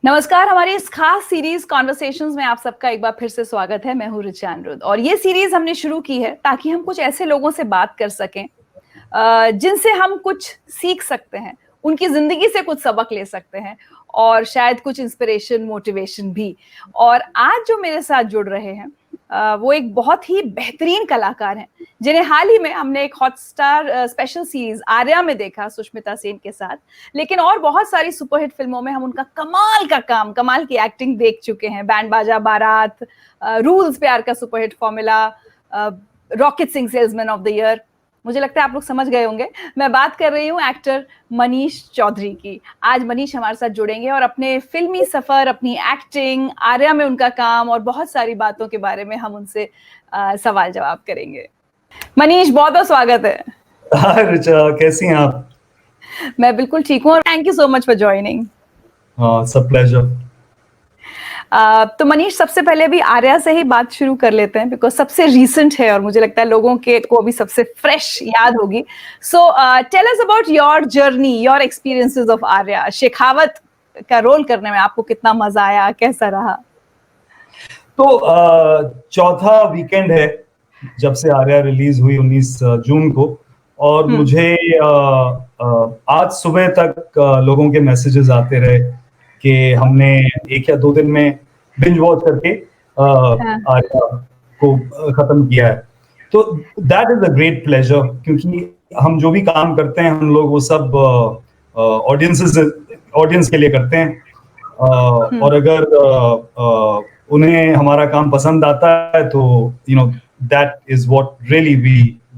नमस्कार। हमारी इस खास सीरीज कॉन्वर्सेशंस में आप सबका एक बार फिर से स्वागत है। मैं हूं ऋचा अनिरुद्ध और ये सीरीज हमने शुरू की है ताकि हम कुछ ऐसे लोगों से बात कर सकें जिनसे हम कुछ सीख सकते हैं, उनकी जिंदगी से कुछ सबक ले सकते हैं और शायद कुछ इंस्पिरेशन, मोटिवेशन भी। और आज जो मेरे साथ जुड़ रहे हैं वो एक बहुत ही बेहतरीन कलाकार हैं जिन्हें हाल ही में हमने एक हॉटस्टार स्पेशल सीरीज आर्या में देखा सुष्मिता सेन के साथ, लेकिन और बहुत सारी सुपरहिट फिल्मों में हम उनका कमाल का काम, कमाल की एक्टिंग देख चुके हैं। बैंड बाजा बारात, रूल्स प्यार का superhit formula, rocket Singh salesman of the year. मुझे लगता है आप लोग समझ गए होंगे, मैं बात कर रही हूँ एक्टर मनीष चौधरी की। आज मनीष हमारे साथ जुड़ेंगे और अपने फिल्मी सफर, अपनी एक्टिंग, आर्या में उनका काम और बहुत सारी बातों के बारे में हम उनसे सवाल जवाब करेंगे। मनीष, बहुत बहुत स्वागत है। हाय रिचा, कैसी हैं आप? मैं बिल्कुल ठीक हूँ और thank you so much for joining. सब प्लेजर। तो मनीष, सबसे पहले अभी आर्या से ही बात शुरू कर लेते हैं बिकॉज सबसे रीसेंट है और मुझे लगता है लोगों के को अभी सबसे फ्रेश याद होगी। So tell us about your journey, your experiences of Aarya. Shekhawat का रोल करने में आपको कितना मजा आया, कैसा रहा? तो चौथा वीकेंड है जब से आर्या रिलीज हुई 19 जून को, और मुझे आज सुबह तक लोगों के मैसेजेस आते रहे कि हमने 1 या 2 दिन में बिंज वॉच करके आर्या को खत्म किया है। तो that is a great pleasure, क्योंकि हम जो भी काम करते हैं हम लोग वो सब ऑडियंस के लिए करते हैं, और अगर उन्हें हमारा काम पसंद आता है तो that is what really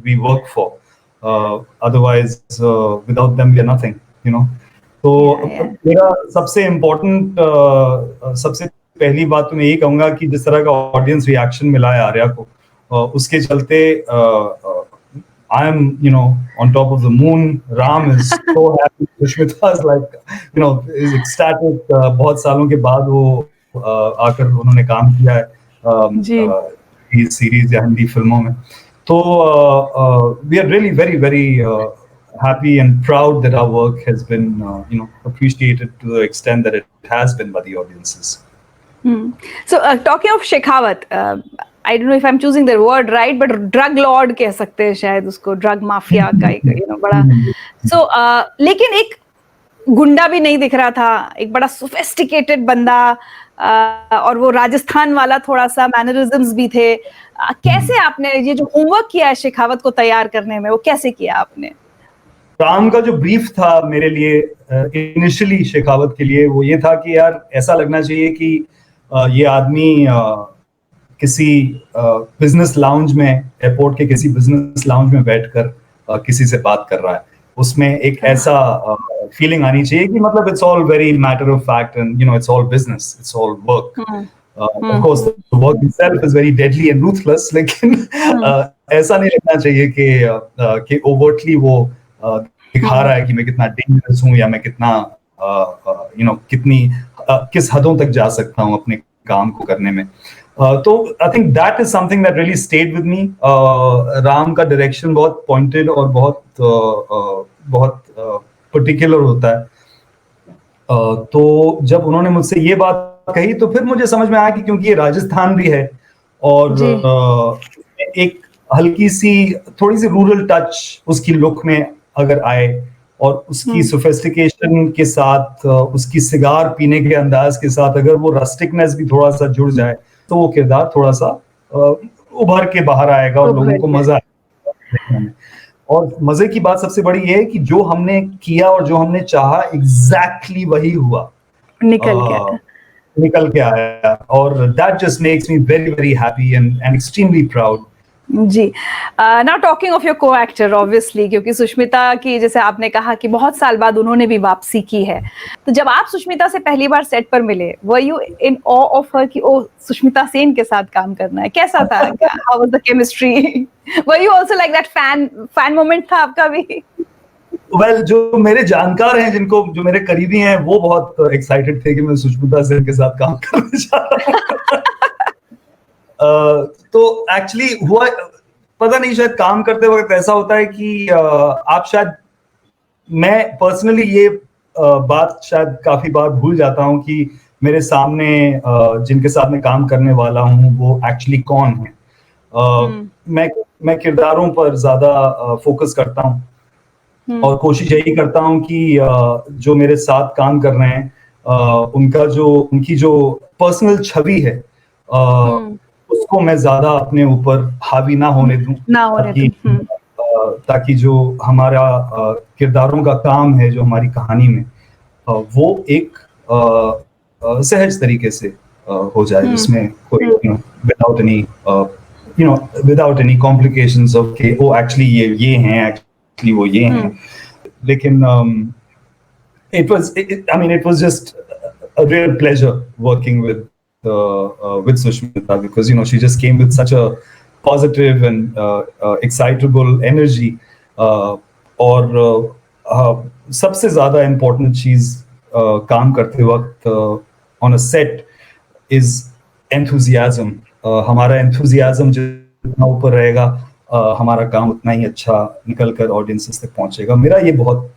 we work for. Otherwise without them we are nothing. तो मेरा सबसे इम्पोर्टेंट, सबसे पहली बात तो मैं यही कहूंगा कि जिस तरह का ऑडियंस रिएक्शन मिला है आर्या को, उसके चलते I am, on top of the moon. Ram is so happy. Sushmita is is ecstatic. बहुत सालों के बाद वो आकर उन्होंने काम किया है इस सीरीज या हिंदी फिल्मों में। तो we are really very very happy and proud that our work has been appreciated to the extent that it has been by the audiences. So talking of Shekhawat, I don't know if I'm choosing the word right, but drug lord कह सकते हैं शायद उसको, drug mafia का एक बड़ा। So लेकिन एक गुंडा भी नहीं दिख रहा था, एक बड़ा सोफिस्टिकेटेड बंदा, और वो राजस्थान वाला थोड़ा सा मैनरिज्म्स भी थे। कैसे आपने ये जो होमवर्क किया है शेखावत को तैयार करने में, वो कैसे किया आपने? काम का जो ब्रीफ था मेरे लिए इनिशियली शेखावत के लिए, वो ये था कि यार ऐसा लगना चाहिए कि ये आदमी किसी बिजनेस लाउंज में, एयरपोर्ट के किसी बिजनेस लाउंज में बैठकर किसी से बात कर रहा है। उसमें एक ऐसा फीलिंग आनी चाहिए कि मतलब it's all very matter of fact and it's all business, it's all work. Of course the work itself is very deadly and ruthless, लेकिन ऐसा नहीं लगना चाहिए कि ओवरटली वो दिखा रहा है कि मैं कितना डेंजरस हूँ या मैं कितना किस हदों तक जा सकता हूँ अपने काम को करने में। तो I think that is something that really stayed with me. Ram का डायरेक्शन बहुत पॉइंटेड और बहुत पर्टिकुलर होता है। तो जब उन्होंने मुझसे ये बात कही तो फिर मुझे समझ में आया कि क्योंकि ये राजस्थान भी है और एक हल्की सी, थोड़ी सी रूरल टच उसकी लुक में अगर आए और उसकी सोफिस्टिकेशन के साथ, उसकी सिगार पीने के अंदाज के साथ अगर वो रस्टिकनेस भी थोड़ा सा जुड़ जाए तो वो किरदार थोड़ा सा उभर के बाहर आएगा और लोगों को मजा आएगा देखने में। और मजे की बात सबसे बड़ी ये है कि जो हमने किया और जो हमने चाहा एग्जैक्टली वही हुआ, निकल के आया, और that just makes me very very happy and extremely proud. जी। Now talking of your co actor, obviously क्योंकि सुष्मिता की, जैसे आपने कहा कि बहुत साल बाद उन्होंने भी वापसी की है, तो जब आप सुष्मिता से पहली बार सेट पर मिले, were you in of of her कि ओ सुष्मिता सेन के साथ काम करना है? कैसा था? How was the chemistry? Were you also like that fan moment था आपका भी? वेल, जो मेरे जानकार हैं, जो मेरे करीबी हैं, वो बहुत एक्साइटेड थे कि मैं सुष्मिता सेन के साथ काम करने जा रहा हूँ। तो एक्चुअली हुआ, पता नहीं, शायद काम करते वक्त ऐसा होता है कि आप शायद, मैं पर्सनली ये बात शायद काफी बार भूल जाता हूँ कि मेरे सामने जिनके साथ मैं काम करने वाला हूँ वो एक्चुअली कौन है। मैं किरदारों पर ज्यादा फोकस करता हूँ और कोशिश यही करता हूँ कि जो मेरे साथ काम कर रहे हैं उनकी जो पर्सनल छवि है उसको मैं ज्यादा अपने ऊपर हावी ना होने दूं, ताकि जो हमारा किरदारों का काम है, जो हमारी कहानी में वो एक सहज तरीके से हो जाए, जिसमें कोई विदाउट एनी कॉम्प्लिकेशंस ऑफ के वो एक्चुअली ये हैं, एक्चुअली वो ये हैं। लेकिन it was just a real pleasure working with Sushmita, because she just came with such a positive and excitable energy, और सबसे ज्यादा important चीज काम करते वक्त on a set is enthusiasm. हमारा enthusiasm जितना ऊपर रहेगा हमारा काम उतना ही अच्छा निकल कर ऑडियंसेस तक पहुंचेगा। मेरा ये बहुत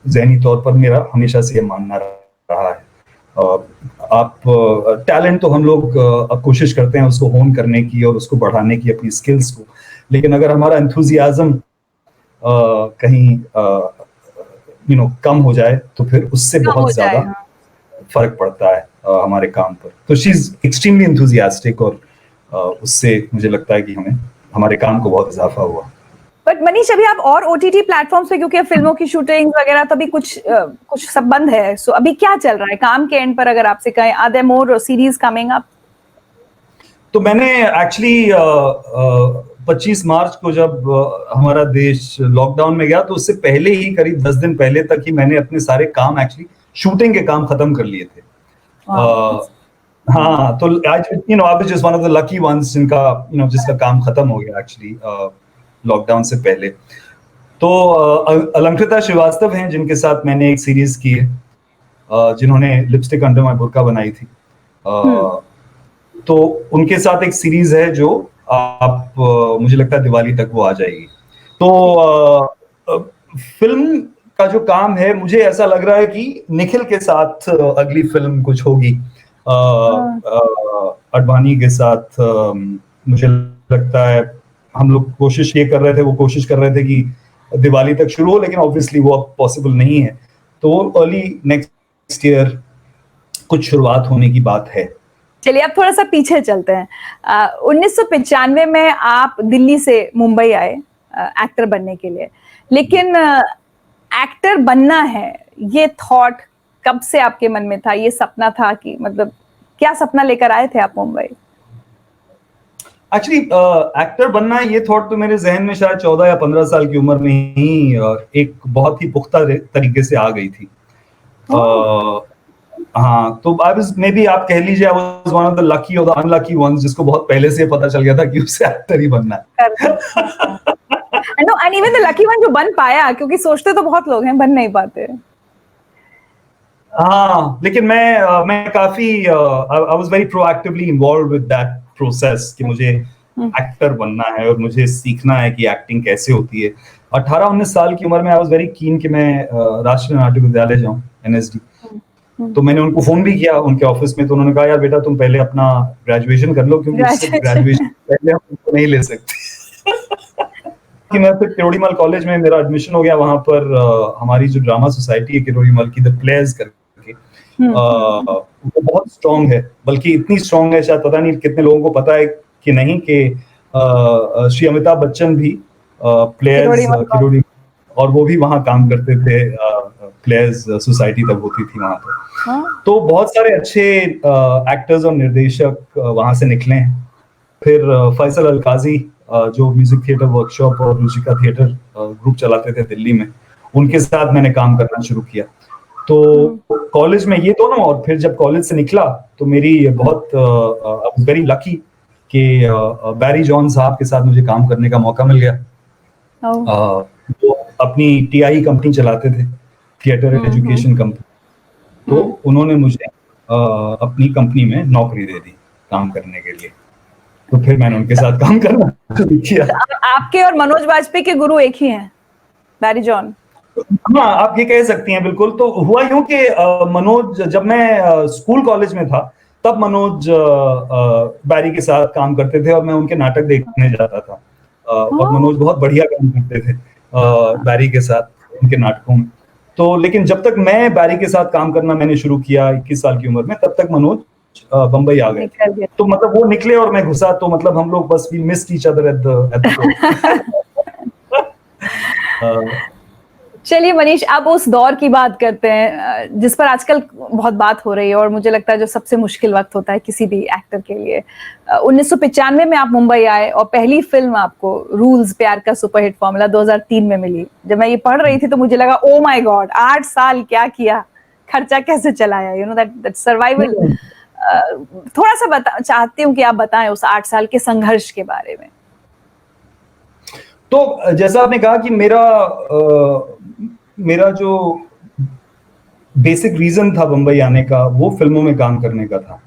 ज़हनी तौर पर मेरा हमेशा से ये मानना रहा है। आप टैलेंट तो हम लोग अब कोशिश करते हैं उसको होन करने की और उसको बढ़ाने की, अपनी स्किल्स को, लेकिन अगर हमारा एंथुजियाज्म कहीं कम हो जाए तो फिर उससे बहुत ज्यादा फर्क पड़ता है हमारे काम पर। तो शी इज एक्सट्रीमली एंथुजियास्टिक और उससे मुझे लगता है कि हमारे काम को बहुत इजाफा हुआ। बट मनीष, अभी आप और OTT प्लेटफॉर्म्स पे, क्योंकि फिल्मों की शूटिंग वगैरह तो अभी कुछ सब बंद है, सो अभी क्या चल रहा है काम के एंड पर? अगर आपसे कहें, are there more series coming up? तो मैंने एक्चुअली 25 मार्च को जब हमारा देश लॉकडाउन में गया, तो उससे पहले ही करीब 10 दिन पहले तक ही मैंने अपने सारे काम, एक्चुअली शूटिंग के काम खत्म कर लिए थे। हाँ, तो I was just one of the lucky ones जिसका काम खत्म हो गया एक्चुअली लॉकडाउन से पहले। तो अलंकृता श्रीवास्तव हैं जिनके साथ मैंने एक सीरीज की है, जिन्होंने लिपस्टिक अंडर माय बुर्का बनाई थी। तो उनके साथ एक सीरीज है जो आप मुझे लगता है दिवाली तक वो आ जाएगी। तो फिल्म का जो काम है, मुझे ऐसा लग रहा है कि निखिल के साथ अगली फिल्म कुछ होगी, अडवाणी के साथ। मुझे लगता है हम लोग कोशिश ये कर रहे थे, वो कोशिश कर रहे थे कि दिवाली तक शुरू हो, लेकिन ऑब्वियसली वो अब पॉसिबल नहीं है। तो अर्ली नेक्स्ट ईयर कुछ शुरुआत होने की बात है। चलिए अब थोड़ा सा पीछे चलते हैं। 1995 में आप दिल्ली से मुंबई आए एक्टर बनने के लिए, लेकिन एक्टर बनना है ये थॉट कब से आपके मन में था? ये सपना था कि मतलब क्या सपना लेकर आए थे आप मुंबई? एक्चुअली एक्टर बनना ये थॉट तो मेरे जहन में शायद 14 या 15 साल की उम्र में ही एक बहुत ही पुख्ता तरीके से आ गई थी। हाँ, तो आई वाज, मे बी आप कह लीजिए, I was one of the lucky और द अनलकी वंस, जिसको बहुत पहले से पता चल गया था कि उसे एक्टर ही बनना है। No, and even the lucky one जो बन पाया, क्योंकि सोचते तो बहुत लोग हैं, बन नहीं पाते। हाँ, लेकिन मैं काफी I was very proactively involved with that process कि मुझे एक्टर बनना है और मुझे सीखना है कि एक्टिंग कैसे होती है। 18-19 साल की उम्र में आई वाज वेरी कीन कि मैं राष्ट्रीय नाट्य विद्यालय जाऊं, NSD। तो मैंने उनको फोन भी किया उनके ऑफिस में, तो उन्होंने कहा यार बेटा तुम पहले अपना ग्रेजुएशन कर लो, क्योंकि ग्रेजुएशन पहले हम तुमको नहीं ले सकते। कि मैं फिर किरोड़ीमल कॉलेज में मेरा एडमिशन हो गया। वहां पर हमारी जो ड्रामा सोसाइटी है किरोड़ीमल की, द प्लेयर्स करके, वो बहुत स्ट्रॉन्ग है, बल्कि इतनी स्ट्रॉन्ग है शायद पता नहीं कितने लोगों को पता है कि नहीं, कि श्री अमिताभ बच्चन भी प्लेयर्स किरोड़ी, और वो भी वहाँ काम करते थे। प्लेयर्स सोसाइटी तब होती थी वहाँ पर। तो बहुत सारे अच्छे एक्टर्स और निर्देशक वहाँ से निकले हैं। फिर फैसल अलकाजी जो म्यूजिक थिएटर वर्कशॉप और रुचिका थिएटर ग्रुप चलाते थे दिल्ली में, उनके साथ मैंने काम करना शुरू किया। तो कॉलेज में ये दोनों, और फिर जब कॉलेज से निकला तो मेरी बहुत वेरी लकी कि बैरी जॉन साहब के साथ मुझे काम करने का मौका मिल गया। वो अपनी TI कंपनी चलाते थे, थिएटर एंड एजुकेशन कंपनी। तो उन्होंने मुझे अपनी कंपनी में नौकरी दे दी काम करने के लिए। तो फिर मैंने उनके साथ काम करना शुरू किया। आपके और मनोज वाजपेयी के गुरु एक ही हैं, बैरी जॉन? हाँ, आप ये कह सकती हैं बिल्कुल। तो हुआ यूं कि मनोज, जब मैं स्कूल कॉलेज में था, तब मनोज बैरी के साथ काम करते थे और मैं उनके नाटक देखने जाता था। और मनोज बहुत बढ़िया काम करते थे बैरी के साथ उनके नाटकों में। तो लेकिन जब तक मैं बैरी के साथ काम करना मैंने शुरू किया 21 साल की उम्र में, तब तक मनोज बम्बई आ गए थे। निकल गया। तो मतलब वो निकले और मैं घुसा, तो मतलब हम लोग बस we missed each other at the door. चलिए मनीष, अब उस दौर की बात करते हैं जिस पर आजकल बहुत बात हो रही है, और मुझे लगता है जो सबसे मुश्किल वक्त होता है किसी भी एक्टर के लिए। 1995 में आप मुंबई आए और पहली फिल्म आपको रूल्स, प्यार का सुपरहिट फॉर्मूला 2003 में मिली। जब मैं ये पढ़ रही थी तो मुझे लगा ओ माय गॉड, 8 साल क्या किया, खर्चा कैसे चलाया, यू नो दैट सर्वाइवल। थोड़ा सा चाहती हूँ कि आप बताएं उस 8 साल के संघर्ष के बारे में। तो जैसा आपने कहा कि मेरा जो बेसिक रीजन था बम्बई आने का, वो फिल्मों में काम करने का था।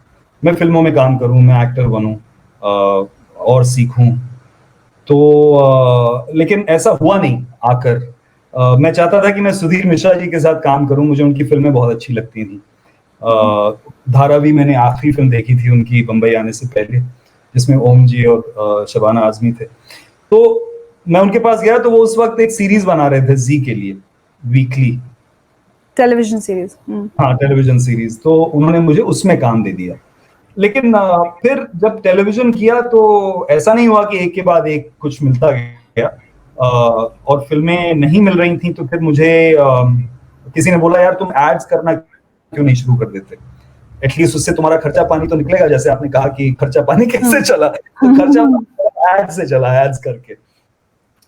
मैं फिल्मों में काम करूं, मैं एक्टर बनूं और सीखूं। तो लेकिन ऐसा हुआ नहीं आकर। मैं चाहता था कि मैं सुधीर मिश्रा जी के साथ काम करूं, मुझे उनकी फिल्में बहुत अच्छी लगती थी। धारावी मैंने आखिरी फिल्म देखी थी उनकी बम्बई आने से पहले, जिसमें ओम जी और शबाना आजमी थे। तो मैं उनके पास गया, तो वो उस वक्त एक सीरीज बना रहे थे जी के लिए, वीकली टेलीविजन सीरीज। हाँ, टेलीविजन सीरीज। तो उन्होंने मुझे उसमें काम दे दिया। लेकिन फिर जब टेलीविजन किया तो ऐसा नहीं हुआ कि एक के बाद एक कुछ मिलता गया। और फिल्में नहीं मिल रही थी, तो फिर मुझे किसी ने बोला, यार तुम एड्स करना क्यों नहीं शुरू कर देते, एटलीस्ट उससे तुम्हारा खर्चा पानी तो निकलेगा। जैसे आपने कहा कि खर्चा पानी कैसे चला, तो खर्चा एड से चला, एड्स करके।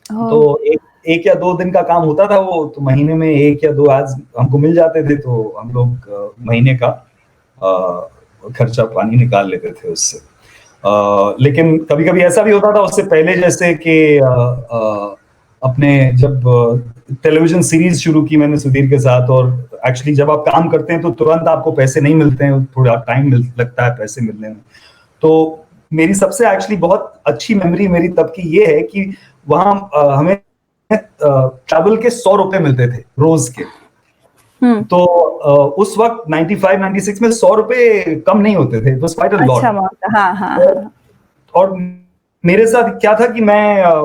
तो एक या दो दिन का काम होता था वो, तो महीने में एक या दो एड्स हमको मिल जाते थे, तो हम लोग महीने का खर्चा पानी निकाल लेते थे उससे। लेकिन कभी कभी ऐसा भी होता था उससे पहले, जैसे कि अपने जब टेलीविजन सीरीज शुरू की मैंने सुधीर के साथ, और एक्चुअली जब आप काम करते हैं तो तुरंत आपको पैसे नहीं मिलते हैं, थोड़ा टाइम लगता है पैसे मिलने में। तो मेरी सबसे एक्चुअली बहुत अच्छी मेमोरी मेरी तब की ये है कि वहां हमें ट्रैवल के 100 रुपए मिलते थे रोज के। तो उस वक्त 95 96 में 100 रुपए कम नहीं होते थे, क्वाइट अ लॉट। हाँ, हाँ। और मेरे साथ क्या था कि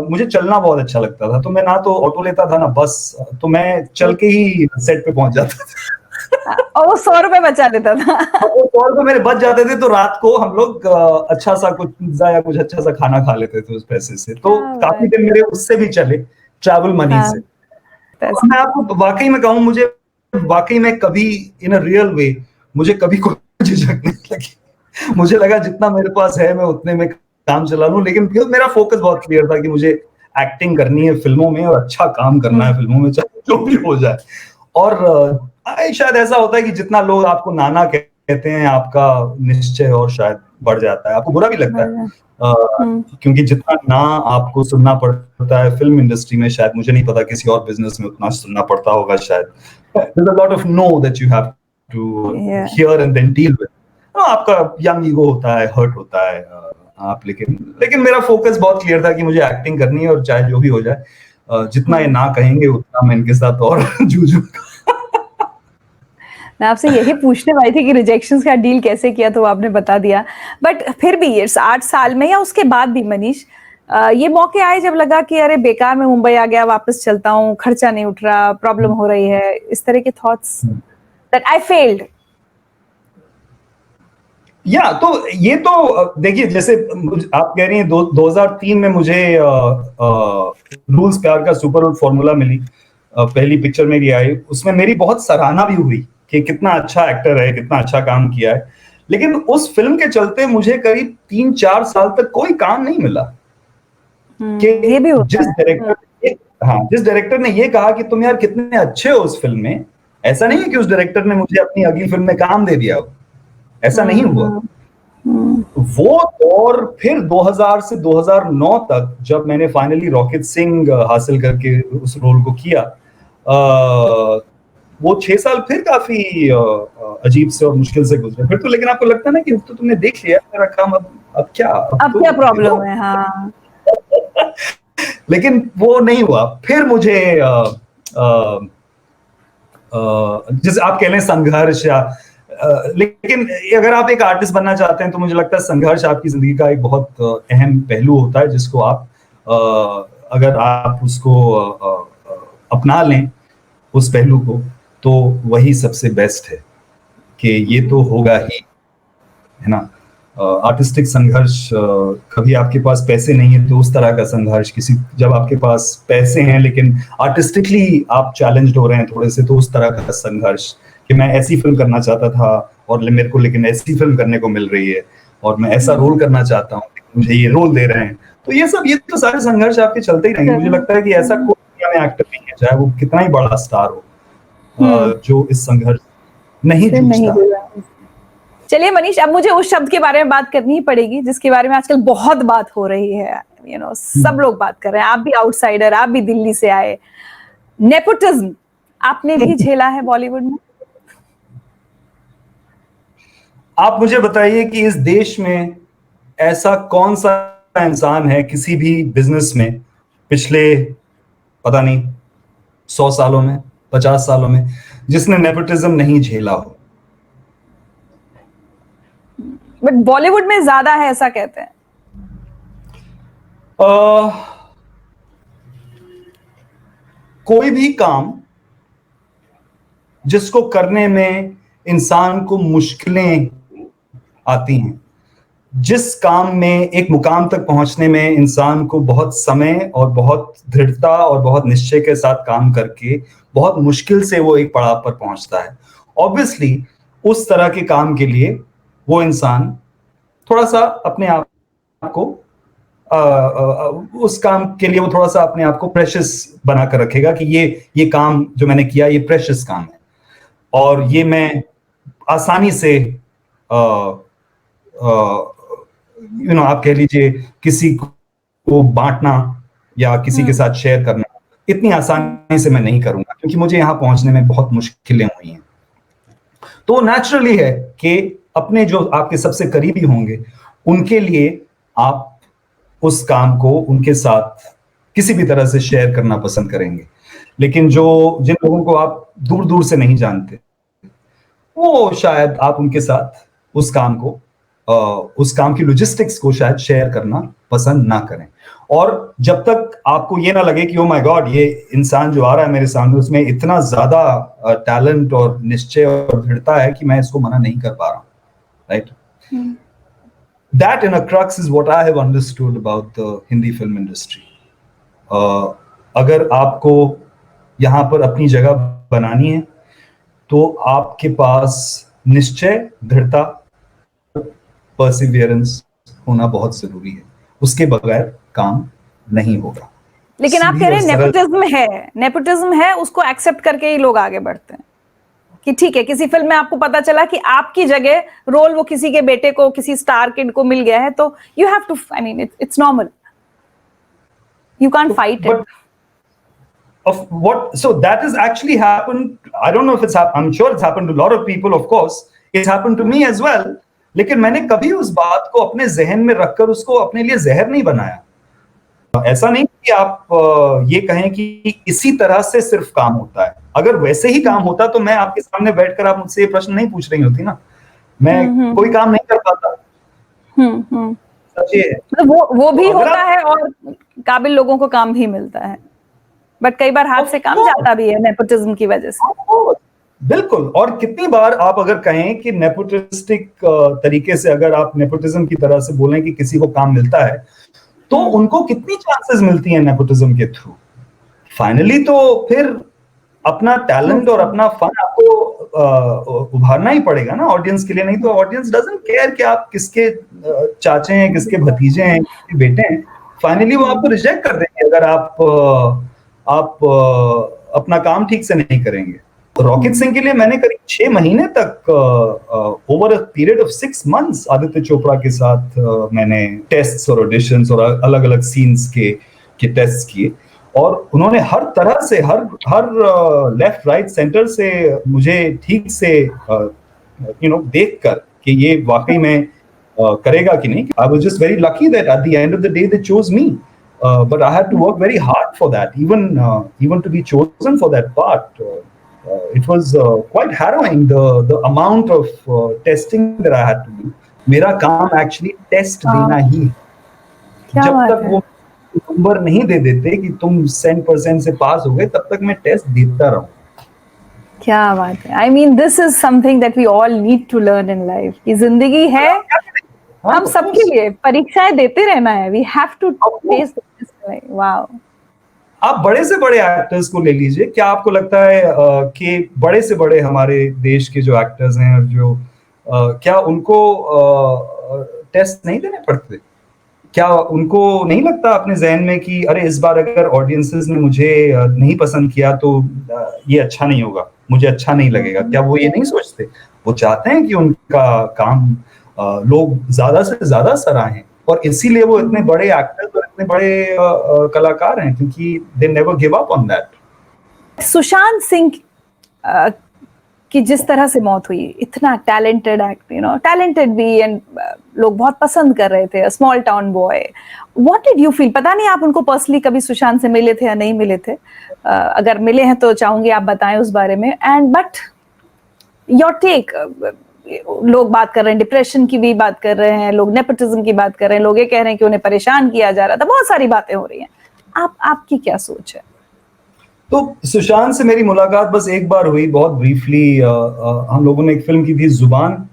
मुझे चलना बहुत अच्छा लगता था, तो मैं ना तो ऑटो लेता था ना बस, तो मैं चल के ही सेट पे पहुंच जाता था। और वो 100 रुपए बचा देता था। वो 100 रुपए मेरे बच जाते थे, तो रात को हम लोग अच्छा सा कुछ पिज्जा या कुछ अच्छा सा खाना खा लेते थे उस पैसे से। तो काफी दिन मेरे उससे भी चले, ट्रैवल मनी से। और मैं आपको वाकई में कहूं, मुझे वाकई में कभी इन अ रियल वे मुझे कभी कोई झिझक नहीं लगी। मुझे लगा जितना मेरे पास है मैं उतने में काम चला लूं। लेकिन मेरा फोकस बहुत क्लियर था कि मुझे एक्टिंग करनी है फिल्मों में और अच्छा काम करना है फिल्मों में, चाहे जो भी हो जाए। और शायद ऐसा होता है कि जितना लोग आपको नाना कहते हैं, आपका निश्चय और शायद बढ़ जाता है, आपको बुरा भी लगता है। क्योंकि जितना ना आपको सुनना पड़ता है फिल्म इंडस्ट्री में, शायद मुझे नहीं पता किसी और बिजनेस में उतना सुनना पड़ता होगा शायद। There's a lot of no that you have to hear and then deal with. आपका यंग ईगो होता है, हर्ट होता है आप। लेकिन मेरा फोकस बहुत क्लियर था कि मुझे एक्टिंग करनी है, और चाहे जो भी हो जाए, जितना ये ना कहेंगे उतना मैं इनके साथ और जूझूंगा। मैं आपसे यही पूछने वाली थी कि रिजेक्शंस का डील कैसे किया, तो आपने बता दिया। बट फिर भी ये 8 साल में या उसके बाद भी मनीष, ये मौके आए जब लगा कि अरे बेकार में मुंबई आ गया, वापस चलता हूँ, खर्चा नहीं उठ रहा, प्रॉब्लम हो रही है, इस तरह के थॉट्स दैट आई फेल्ड? या तो ये तो देखिए, जैसे आप कह रही हैं 2003 में मुझे रूल्स प्यार का सुपरहिट फॉर्मूला मिली, पहली पिक्चर मेरी आई, उसमें मेरी बहुत सराहना भी हुई कि कितना अच्छा एक्टर है, कितना अच्छा काम किया है। लेकिन उस फिल्म के चलते मुझे करीब 3-4 साल तक कोई काम नहीं मिला। ये भी होता है। जिस डायरेक्टर ने ये कहा कि तुम यार कितने अच्छे हो उस फिल्म में, ऐसा नहीं है कि उस डायरेक्टर ने मुझे अपनी अगली फिल्म में काम दे दिया, ऐसा नहीं हुआ। वो और फिर 2000 से 2009 तक जब मैंने फाइनली रॉकेट सिंह हासिल करके उस रोल को किया, वो 6 साल फिर काफी अजीब से और मुश्किल से गुजरे फिर तो। लेकिन आपको लगता है ना कि तो तुमने देख लिया मेरा काम, अब क्या प्रॉब्लम है। हाँ। लेकिन वो नहीं हुआ। फिर मुझे जैसे आप कह लें संघर्ष या लेकिन अगर आप एक आर्टिस्ट बनना चाहते हैं तो मुझे लगता है संघर्ष आपकी जिंदगी का एक बहुत अहम पहलू होता है, जिसको आप अगर आप उसको अपना लें उस पहलू को, तो वही सबसे बेस्ट है कि ये तो होगा ही, है ना। आर्टिस्टिक संघर्ष, कभी आपके पास पैसे नहीं है तो उस तरह का संघर्ष, किसी जब आपके पास पैसे हैं लेकिन आर्टिस्टिकली आप चैलेंज्ड हो रहे हैं थोड़े से, तो उस तरह का संघर्ष कि मैं ऐसी फिल्म करना चाहता था और मेरे को लेकिन ऐसी फिल्म करने को मिल रही है, और मैं ऐसा रोल करना चाहता हूँ मुझे ये रोल दे रहे हैं, तो ये तो सारे संघर्ष आपके चलते ही रहेंगे। मुझे लगता है कि ऐसा कोई दुनिया में एक्टर नहीं है, चाहे वो कितना ही बड़ा स्टार हो, जो इस संघर्ष नहीं जूझता। चलिए मनीष, अब मुझे उस शब्द के बारे में बात करनी ही पड़ेगी जिसके बारे में आजकल बहुत बात हो रही है, सब लोग बात कर रहे हैं, आप भी आउटसाइडर, आप भी दिल्ली से आए, नेपोटिज्म आपने भी झेला है बॉलीवुड में? आप मुझे बताइए कि इस देश में ऐसा कौन सा इंसान है किसी भी बिजनेस में पिछले पता नहीं 100 सालों में, 50 सालों में, जिसने नेपोटिज्म नहीं झेला हो? बट बॉलीवुड में ज्यादा है ऐसा कहते हैं। कोई भी काम जिसको करने में इंसान को मुश्किलें आती हैं, जिस काम में एक मुकाम तक पहुंचने में इंसान को बहुत समय और बहुत दृढ़ता और बहुत निश्चय के साथ काम करके बहुत मुश्किल से वो एक पड़ाव पर पहुंचता है, ऑब्वियसली उस तरह के काम के लिए वो इंसान थोड़ा सा अपने आप को उस काम के लिए वो थोड़ा सा अपने आप को प्रेशियस बना कर रखेगा कि ये काम जो मैंने किया ये प्रेशियस काम है, और ये मैं आसानी से आप कह लीजिए किसी को बांटना या किसी के साथ शेयर करना इतनी आसानी से मैं नहीं करूंगा, क्योंकि मुझे यहाँ पहुंचने में बहुत मुश्किलें हुई हैं। तो नेचुरली है कि अपने जो आपके सबसे करीबी होंगे उनके लिए आप उस काम को उनके साथ किसी भी तरह से शेयर करना पसंद करेंगे, लेकिन जिन लोगों को आप दूर दूर से नहीं जानते, वो शायद आप उनके साथ उस काम की लॉजिस्टिक्स को शायद शेयर करना पसंद ना करें। और जब तक आपको ये ना लगे कि ओ माय गॉड, ये इंसान जो आ रहा है मेरे सामने उसमें इतना ज्यादा टैलेंट और निश्चय और दृढ़ता है कि मैं इसको मना नहीं कर पा रहा हूं, right? That in a crux is what I have understood about the Hindi film industry. अगर आपको यहाँ पर अपनी जगह बनानी है तो आपके पास निश्चय, दृढ़ता, परसिवियरेंस होना बहुत जरूरी है, उसके बगैर काम नहीं होगा। लेकिन आप कह रहे हैं नेपोटिज्म है, उसको एक्सेप्ट करके ही लोग आगे बढ़ते हैं कि ठीक है, किसी फिल्म में आपको पता चला कि आपकी जगह रोल वो किसी के बेटे को, किसी स्टार किड को मिल गया है, तो you have to, I mean it's normal, you can't fight it. So that has actually happened. I don't know if it's happened. I'm sure it's happened to a lot of people, of course. It's happened to me as well. लेकिन मैंने कभी उस बात को अपने जहन में रखकर उसको अपने लिए जहर नहीं बनाया। ऐसा नहीं कि आप ये कहें कि इसी तरह से सिर्फ काम होता है। अगर वैसे ही काम होता तो मैं आपके सामने बैठकर आप मुझसे ये प्रश्न नहीं पूछ रही होती ना, मैं कोई काम नहीं कर पाता। सच ये है। वो भी होता है और काबिल लोगों को काम भी मिलता है, बट कई बार हाथ से काम जाता भी है नेपोटिज्म की वजह से। बिल्कुल। और कितनी बार आप अगर कहें कि नेपोटिस्टिक तरीके से, अगर आप नेपोटिज्म की तरह से बोलें कि किसी को काम मिलता है, तो उनको कितनी चांसेस मिलती हैं नेपोटिज्म के थ्रू? फाइनली तो फिर अपना टैलेंट और अपना फन आपको उभारना ही पड़ेगा ना ऑडियंस के लिए, नहीं तो ऑडियंस डजंट केयर कि आप किसके चाचे हैं, किसके भतीजे हैं, किसके बेटे हैं। फाइनली वो आपको रिजेक्ट कर देंगे अगर आप अपना काम ठीक से नहीं करेंगे। रॉकेट सिंह के लिए मैंने करीब 6 महीने तक over a period of 6 months Aditya Chopra के साथ मैंने टेस्ट्स और ऑडिशंस और अलग अलग सीन्स के टेस्ट किए, और उन्होंने हर तरह से हर लेफ्ट राइट सेंटर से मुझे ठीक से देखकर कि ये वाकई में करेगा कि नहीं। I was just very lucky that at the end of the day they chose me, but I had to work very hard for that, even to be chosen for that part. it was quite harrowing, the amount of testing that I had to do. मेरा काम actually test देना ही है. क्या जब बात तक है. वो नंबर नहीं दे देते कि तुम 100% से पास हो गए, तब तक मैं टेस्ट देता रहूं. क्या बात है. I mean, this is something that we all need to learn in life. कि जिंदगी है, हाँ, हम of सबके course. लिए परीक्षाएं देते रहना है. We have to Of course. face this way. Wow. आप बड़े से बड़े एक्टर्स को ले लीजिए. क्या आपको लगता है कि बड़े से बड़े हमारे देश के जो एक्टर्स हैं और जो क्या उनको टेस्ट नहीं देने पड़ते? क्या उनको नहीं लगता अपने जहन में कि अरे इस बार अगर ऑडियंसेस ने मुझे नहीं पसंद किया तो ये अच्छा नहीं होगा, मुझे अच्छा नहीं लगेगा? क्या वो ये नहीं सोचते? वो चाहते हैं कि उनका काम लोग ज्यादा से ज्यादा सराहें, और इसीलिए वो इतने बड़े एक्टर्स और इतने बड़े कलाकार हैं, क्योंकि they never give up on that. Sushant Singh की जिस तरह से मौत हुई, इतना टैलेंटेड टैलेंटेड भी, एंड लोग बहुत पसंद कर रहे थे, small town boy. What did you feel? पता नहीं आप उनको पर्सनली कभी सुशांत से मिले थे या नहीं मिले थे. अगर मिले हैं तो चाहूंगी आप बताएं उस बारे में. एंड बट योर टेक, लोग बात कर रहे हैं, डिप्रेशन की भी बात कर रहे हैं, लोग नेपोटिज्म की बात कर रहे हैं, लोग ये कह रहे हैं कि उन्हें परेशान किया जा रहा था. बहुत सारी बातें हो रही हैं. आपकी क्या सोच है? तो सुशांत से मेरी मुलाकात बस एक बार हुई, बहुत ब्रीफली. हम लोगों ने एक फिल्म की थी जुबान,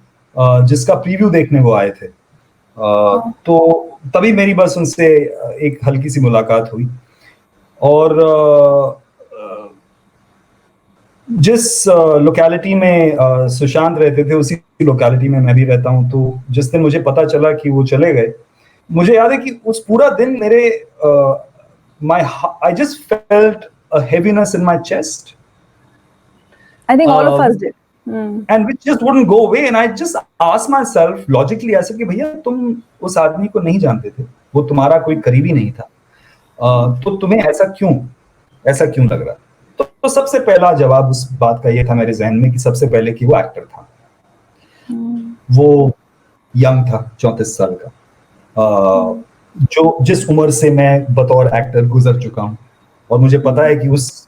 जिसका प्रीव्यू देखने को आए थे. तो तभी मेरी बस उनसे एक हल्की सी मुलाकात हुई. और जिस लोकेलिटी में सुशांत रहते थे, उसी लोकेलिटी में मैं भी रहता हूं. तो जिस दिन मुझे पता चला कि वो चले गए, मुझे याद है कि उस पूरा दिन मेरे I just felt a heaviness in my chest. I think all of us did. And which just wouldn't go away. And I just asked myself logically ऐसे कि भैया तुम उस आदमी को नहीं जानते थे, वो तुम्हारा कोई करीबी नहीं था, तो तुम्हें ऐसा क्यों लग रहा? तो सबसे पहला जवाब उस बात का ये था मेरे जहन में कि सबसे पहले कि वो एक्टर था. वो यंग था, 34 साल का, जो जिस उम्र से मैं बतौर एक्टर गुजर चुका हूँ. और मुझे पता है कि उस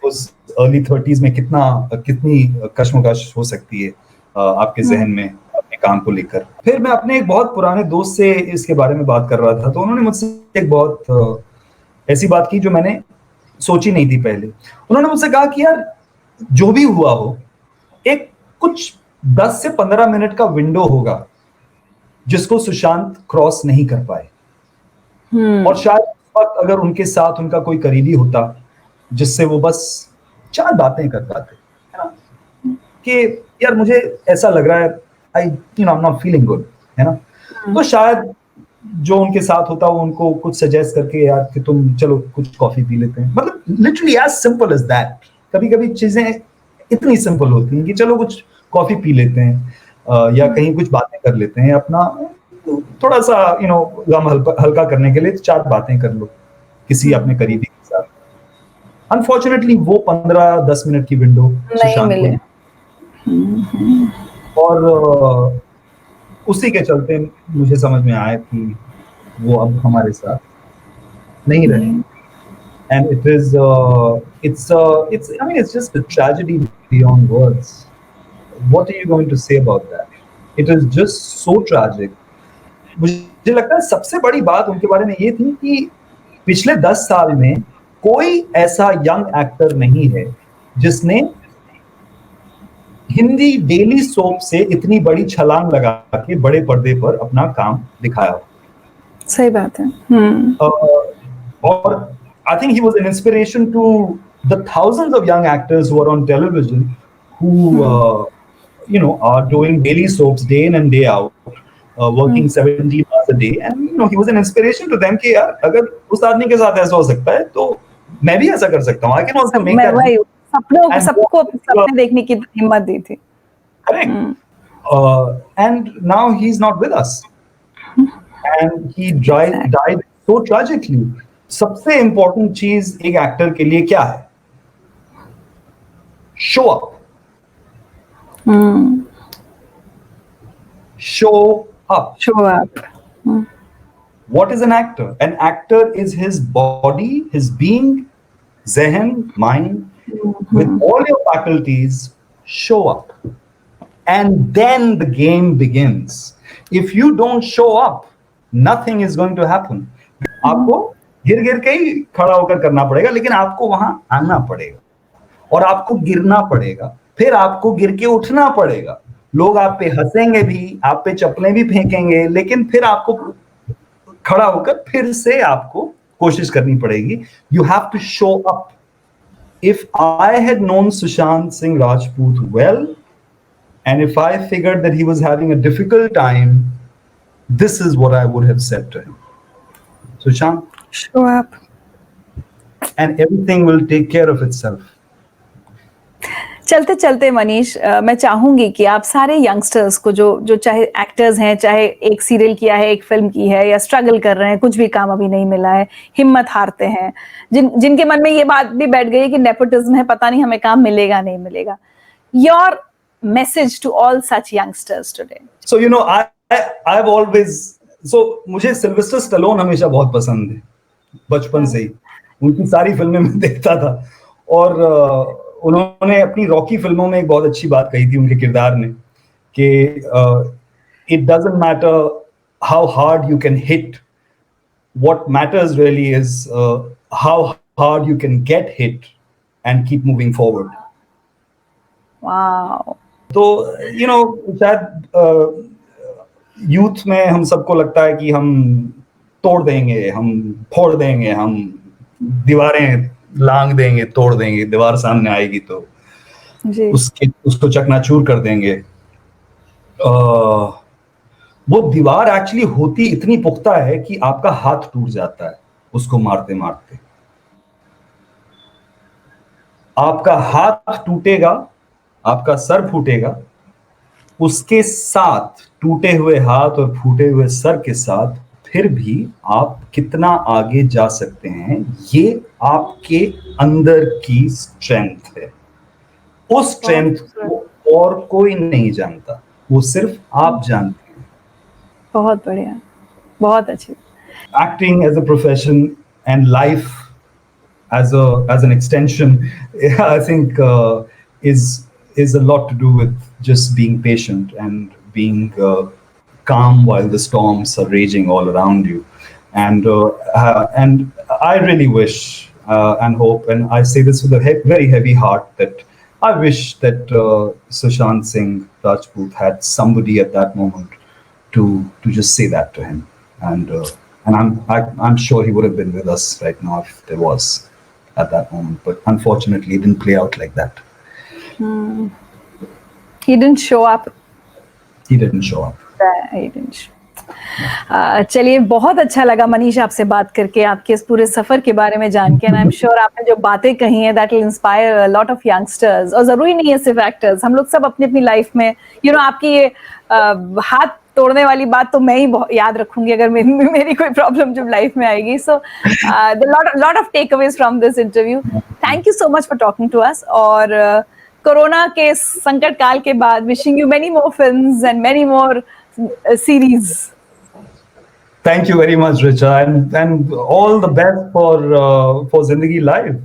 अर्ली 30s में कितनी कश्मकश हो सकती है आपके जहन में अपने काम को लेकर. फिर मैं अपने एक बहुत पुराने दोस्त से इसके बारे में बात कर रहा था, तो उन्होंने मुझसे एक बहुत ऐसी बात की जो मैंने सोची नहीं थी पहले. उन्होंने मुझसे कहा कि यार जो भी हुआ हो, एक कुछ 10 से 15 मिनट का विंडो होगा जिसको सुशांत क्रॉस नहीं कर पाए. और शायद उस वक्त अगर उनके साथ उनका कोई करीबी होता जिससे वो बस 4 बातें कर पाते, है ना, कि यार मुझे ऐसा लग रहा है, I'm not feeling good, है ना. तो शायद जो उनके साथ होता वो उनको कुछ सजेस्ट करके, यार कि तुम चलो कुछ कॉफी पी लेते हैं. मतलब literally as simple as that. कभी-कभी चीजें इतनी सिंपल होती हैं कि चलो कुछ कॉफी पी लेते हैं, या कहीं कुछ बातें कर लेते हैं, अपना थोड़ा सा गम हल्का करने के लिए 4 बातें कर लो किसी अपने करीबी के साथ. अनफॉर्चुनेटली वो 15-10 मिनट की विंडो नहीं मिले. और उसी के चलते मुझे समझ में आया कि वो अब हमारे साथ नहीं रहे. And it's just a tragedy beyond words. What are you going to say about that? It is just so tragic. मुझे लगता है सबसे बड़ी बात उनके बारे में ये थी कि पिछले 10 साल में कोई ऐसा यंग एक्टर नहीं है जिसने हिंदी डेली सोप से इतनी बड़ी छलांग लगा के बड़े पर्दे पर अपना काम दिखाया. सही बात है. और I think he was an inspiration to the thousands of young actors who are on television who are doing daily soaps day in and day out, working 17 hours a day, and he was an inspiration to them कि यार अगर उस आदमी के साथ ऐसा हो सकता है तो मैं भी ऐसा कर सकता हूँ. I can also make that. सबको सपने देखने की हिम्मत दी थी. Correct. And now he's not with us, and he died so tragically. सबसे इम्पोर्टेंट चीज एक एक्टर के लिए क्या है? Show up. Show up. What is an actor? An actor is his body, his being, zehn, mind, with all your faculties, show up, and then the game begins. If you don't show up, nothing is going to happen. आपको गिर गिर के ही खड़ा होकर करना पड़ेगा, लेकिन आपको वहां आना पड़ेगा और आपको गिरना पड़ेगा, फिर आपको गिर के उठना पड़ेगा। लोग आप पे हंसेंगे भी, आप पे चप्पलें भी फेंकेंगे, लेकिन फिर आपको खड़ा होकर फिर से आपको कोशिश करनी पड़ेगी। You have to show up. If I had known Sushant Singh Rajput well, and if I figured that he was having a difficult time, this is what I would have said to him. Sushant, show up. And everything will take care of itself. चलते चलते मनीष, मैं चाहूंगी कि आप सारे youngsters को जो चाहे एक्टर्स हैं, चाहे एक सीरियल किया है, एक फिल्म की है, या स्ट्रगल कर रहे हैं, कुछ भी काम अभी नहीं मिला है, हिम्मत हारते हैं, जिनके मन में ये बात भी बैठ गई कि नेपोटिज्म है, पता नहीं हमें काम मिलेगा नहीं मिलेगा, your message to all such youngsters today. So you know I've always, मुझे सिल्वेस्टर स्टैलोन हमेशा बहुत पसंद है, बचपन से ही उनकी सारी फिल्में मैं देखता था, और उन्होंने अपनी रॉकी फिल्मों में एक बहुत अच्छी बात कही थी उनके किरदार ने कि it doesn't matter how hard you can hit, what matters really is how hard you can get hit and keep moving forward. Wow. तो यू नो शायद यूथ में हम सबको लगता है कि हम तोड़ देंगे, हम फोड़ देंगे, हम दीवारें लांग देंगे, तोड़ देंगे, दीवार सामने आएगी तो उसको चकनाचूर कर देंगे। वो दीवार एक्चुअली होती इतनी पुख्ता है कि आपका हाथ टूट जाता है उसको मारते मारते। आपका हाथ टूटेगा, आपका सर फूटेगा, उसके साथ टूटे हुए हाथ और फूटे हुए सर के साथ फिर भी आप कितना आगे जा सकते हैं, ये आपके अंदर की स्ट्रेंथ है। उस स्ट्रेंथ को और कोई नहीं जानता, वो सिर्फ आप जानते हैं। बहुत बढ़िया, बहुत अच्छी। Acting as a profession and life as an extension, I think is a lot to do with just being patient and being calm while the storms are raging all around you. And I really wish and hope, and I say this with a very heavy heart, that I wish that Sushant Singh Rajput had somebody at that moment to just say that to him, and I'm sure he would have been with us right now if there was at that moment. But unfortunately, it didn't play out like that. He didn't show up. He didn't show up. He didn't show. चलिए, बहुत अच्छा लगा मनीष आपसे बात करके, आपके इस पूरे सफर के बारे में जान के। आई एम श्योर आपने जो बातें कही हैं that will inspire a lot of youngsters, और जरूरी नहीं है सिर्फ एक्टर्स, हम लोग सब अपनी अपनी लाइफ में यू नो आपकी ये हाथ तोड़ने वाली बात तो मैं ही याद रखूंगी अगर मेरी कोई प्रॉब्लम जब लाइफ में आएगी। So lot of takeaways from this interview. Thank you so much for talking to us, और कोरोना के संकट काल के बाद wishing you many more films and many more series. Thank you very much, Richa, and all the best for Zindagi Live.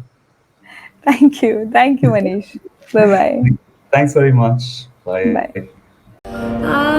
Thank you, Manish. Bye bye. Thanks very much. Bye. Bye.